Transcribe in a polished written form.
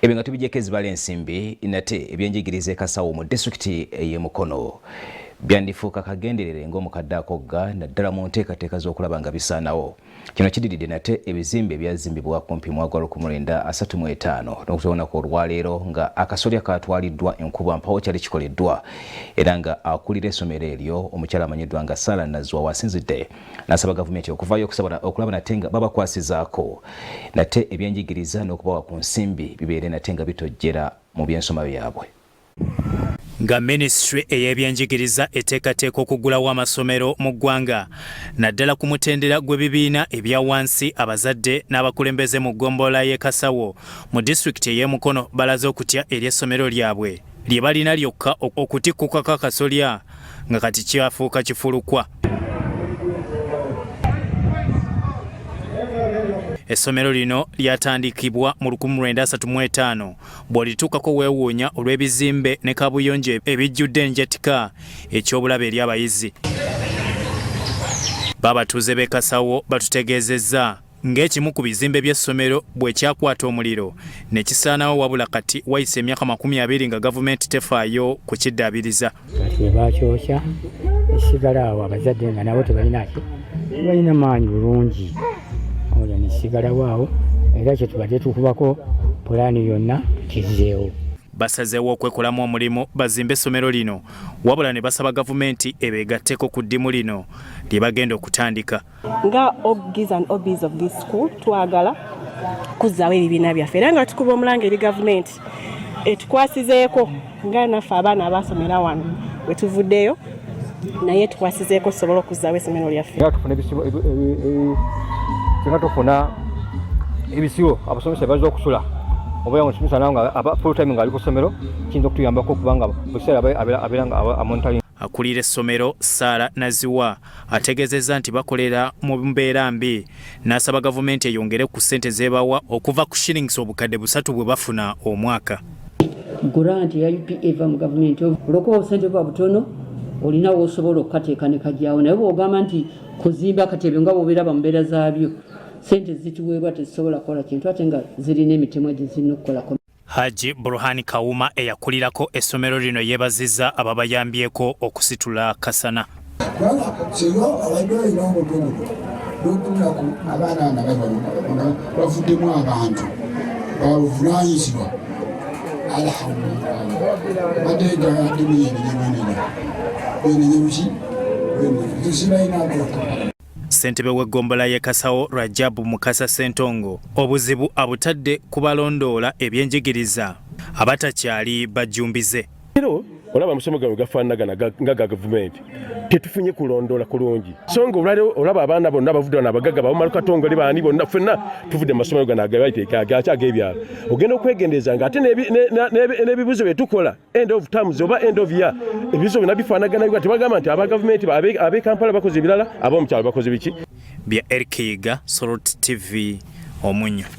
Ebinga tubijeko ezibala ensimbi nate ebyenjigiriza ekasawo mu disitulikiti y'e Mukono byandifuuka kagenderere ng'omukadde akogga naddala mu nteekateeka z'okulaba nga bisaanawo. Kino kiddiridde nate ebizimbe ebyazimbibwa kumpi mu mwaka 1935 n'okutoonako olwaleero nga akasolya kaatwaliddwa enkuba mpawo kyali kikoleddwa era nga akulira essomero eryo omukyala amanyiddwa nga Sala Nazwa wasinzidde n'asaba gavumenti okuvaayo okulaba nate nga babakwasizaako nate ebyenjigiriza n'okubawa ku nsimbi bibeere nate nga bitojjera mu byensoma byabwe. Nga ministry ey'ebyenjigiriza eteekateeka okuggulawo amasomero mu ggwanga naddala ku mutendera gw'ebibiina ebya wansi abazadde n'abakulembeze mu ggombolola y'e Kasawo mu disitulikiti ey'e Mukono balaze okutya eri essomero lyabwe lye balina lyokka okutikkukako akasolya nga kati kyafuuka kifulukwa. Essomero lino lyatandikibwa mu 1935 bw'olituukako weewuunya olw'ebizimbe ne kabuyonjo ebijjudde enjatika eky'obulabe eri abayizi. Babatuuze b'e Kasawo batutegeezezza ng'ekimu ku bizimbe by'essomero bwe kyakwata omuliro ne kisaanawo wabula kati wayise emyaka 20 nga gavumenti tefaayo kukiddaabiriza. Kati baakyokya esigala awo abazadde nga nabo tebalina maanyi bulungi. Oya nisigala waawo era kye tubadde tukubako pulaani yonna kizeewo. Basazeewo okwekolamu omulimu bazimbe essomero lino wabula ne basaba gavumenti ebeegatteko ku ddimu lino lye bagenda okutandika. Nga obgies and obbies of this school twagala kuzzaawo ebibiina byaffe era nga tukuba omulanga eri gavumenti etukwasizeeko nga naffe abaana abasomera wano bwe tuvuddeyo naye tukwasizeeko tusobole okuzzaawo essomero lyaffe. Nga tufuna ebisibo abasomesa bazza okusula oba omusomesa nawe nga full time nga ali ku ssomero kiyinza okutuyambako kubanga buseera abeera nga amontaling. Akulira essomero Sala Nazwa ategeezezza nti bakolera mu mbeera mbi n'asaba gavumenti eyongere ku ssente zeebawa okuva ku shillings obukadde 3 bwe bafuna omwaka. Granti ya UPA eva mu gavumenti olwokuba obusente bwa butono olina w'osobola okukateeka ne kajyawo naye bw'ogamba nti kuzimba akatebe nga bw'obeera mu mbeera zaabyo sente zituweebwa tezisobola kukola kintu ate nga zirina emitimu gye zirina okukolako. Haji Burhani Kawuma eyakulirako essomero lino yeebazizza ababayambyeko okusitula kasana. Bavuddemu abantu bavunaanyizibwa Ssentebe w'eggombolola y'e Kasawo Rajabu Mukasa Sentongo obuzibu abutadde ku balondoola ebyenjigiriza abatakyali bajjumbize. Olaba amasomero gawe gafaanagana nga gavumenti tetufunye kulondoola kulungi so nga olaba abaana bonna bavudde wano abagaga bamala katongole baani bonna ffenna tuvudde mu masomero gano ag'ebyalo ogenda okwegendereza nga ate n'ebibuzo bye tukola end of terms oba end of year ebibuzo byonna bifaanagana nga tebagamba nti aba gavumenti ab'e Kampala bakoze ebirala ab'omukyalo bakoze biki. Bya Erkiga Sorot TV Omunyo.